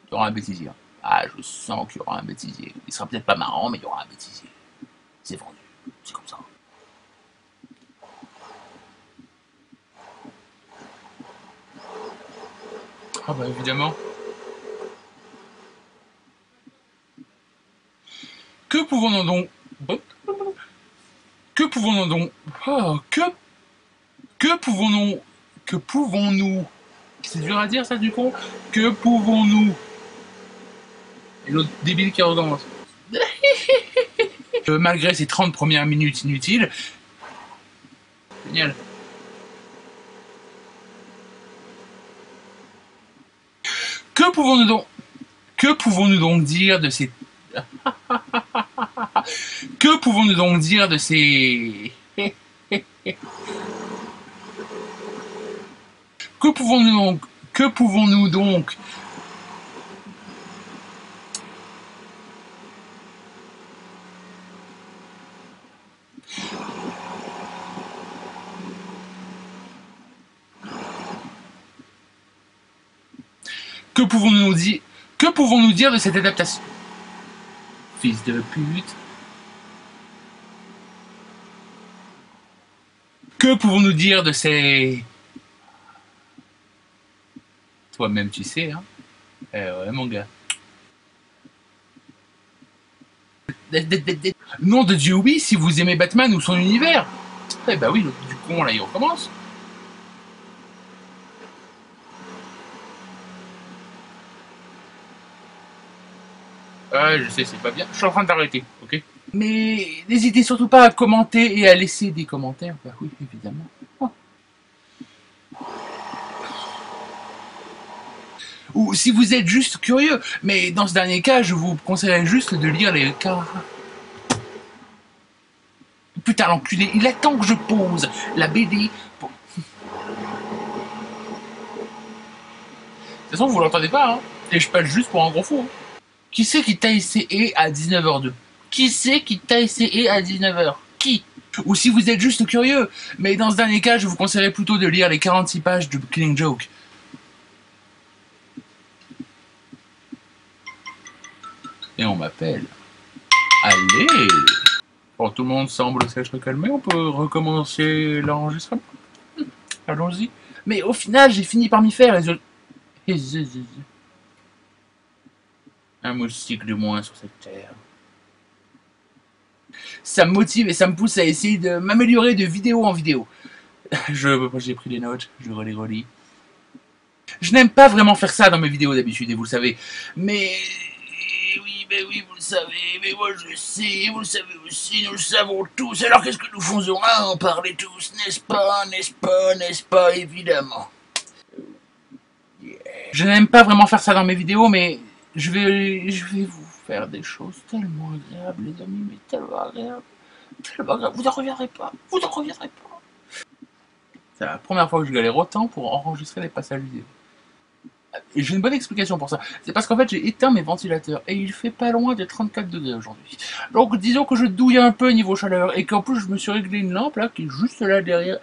Il y aura un bêtisier. Ah, je sens qu'il y aura un bêtisier. Il sera peut-être pas marrant, mais il y aura un bêtisier. C'est vendu. C'est comme ça. Ah bah évidemment. Que pouvons-nous donc... Que pouvons-nous donc... Oh, que pouvons-nous... Que pouvons-nous... C'est dur à dire ça du con. Que pouvons-nous... Et l'autre débile qui recommence. Malgré ces 30 premières minutes inutiles... Génial. Que pouvons-nous donc... Que pouvons-nous donc dire de ces... Que pouvons-nous donc dire de ces... Que pouvons-nous donc... Que pouvons-nous donc... Que pouvons-nous dire... Que pouvons-nous dire de cette adaptation? Fils de pute. Que pouvons-nous dire de ces... Toi-même tu sais, hein. Ouais, mon gars. Nom de Dieu, oui, si vous aimez Batman ou son univers. Eh bah oui, du con, là, il recommence. Ouais, je sais, c'est pas bien. Je suis en train d'arrêter, ok? Mais n'hésitez surtout pas à commenter et à laisser des commentaires. Bah oui, évidemment. Oh. Ou si vous êtes juste curieux. Mais dans ce dernier cas, je vous conseillerais juste de lire les cas... Putain, l'enculé, il attend que je pose la BD. Pour... De toute façon, vous l'entendez pas, hein? Et je passe juste pour un gros fou. Hein. Qui c'est qui t'a essayé à 19h02? Qui c'est qui t'a essayé à 19h? Qui? Ou si vous êtes juste curieux. Mais dans ce dernier cas, je vous conseillerais plutôt de lire les 46 pages de Killing Joke. Et on m'appelle. Allez! Bon, tout le monde semble s'être calmé, on peut recommencer l'enregistrement. Allons-y. Mais au final, j'ai fini par m'y faire et je... Un moustique de moins sur cette terre. Ça me motive et ça me pousse à essayer de m'améliorer de vidéo en vidéo. J'ai pris des notes, je les relis. Je n'aime pas vraiment faire ça dans mes vidéos d'habitude, et vous le savez. Mais oui, vous le savez, mais moi je sais, vous le savez aussi, nous le savons tous. Alors qu'est-ce que nous faisons à en parler tous, n'est-ce pas, n'est-ce pas, n'est-ce pas, évidemment. Yeah. Je n'aime pas vraiment faire ça dans mes vidéos, mais je vais vous faire des choses tellement agréables, les amis, mais tellement agréables. Tellement agréables. Vous n'en reviendrez pas, vous n'en reviendrez pas. C'est la première fois que je galère autant pour enregistrer les passages vidéo. Et j'ai une bonne explication pour ça. C'est parce qu'en fait, j'ai éteint mes ventilateurs et il fait pas loin de 34 degrés aujourd'hui. Donc, disons que je douille un peu niveau chaleur et qu'en plus, je me suis réglé une lampe là qui est juste là derrière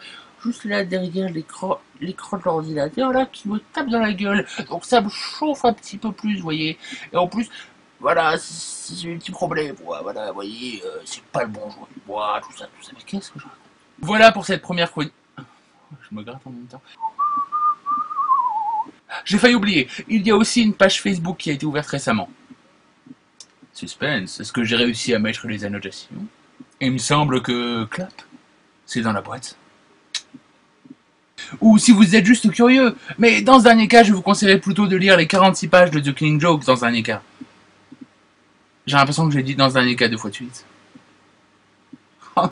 l'écran de l'ordinateur là qui me tape dans la gueule. Donc, ça me chauffe un petit peu plus, vous voyez. Et en plus, voilà, c'est un petit problème. Voilà, vous voyez, c'est pas le bon jour du bois, tout ça. Mais qu'est-ce que je raconte? Voilà pour cette première chronique. Je me gratte en même temps. J'ai failli oublier, il y a aussi une page Facebook qui a été ouverte récemment. Suspense, est-ce que j'ai réussi à mettre les annotations? Il me semble que... Clap, c'est dans la boîte. Ou si vous êtes juste curieux, mais dans ce dernier cas, je vous conseillerais plutôt de lire les 46 pages de The Killing Joke dans ce dernier cas. J'ai l'impression que j'ai dit dans ce dernier cas 2 fois de suite.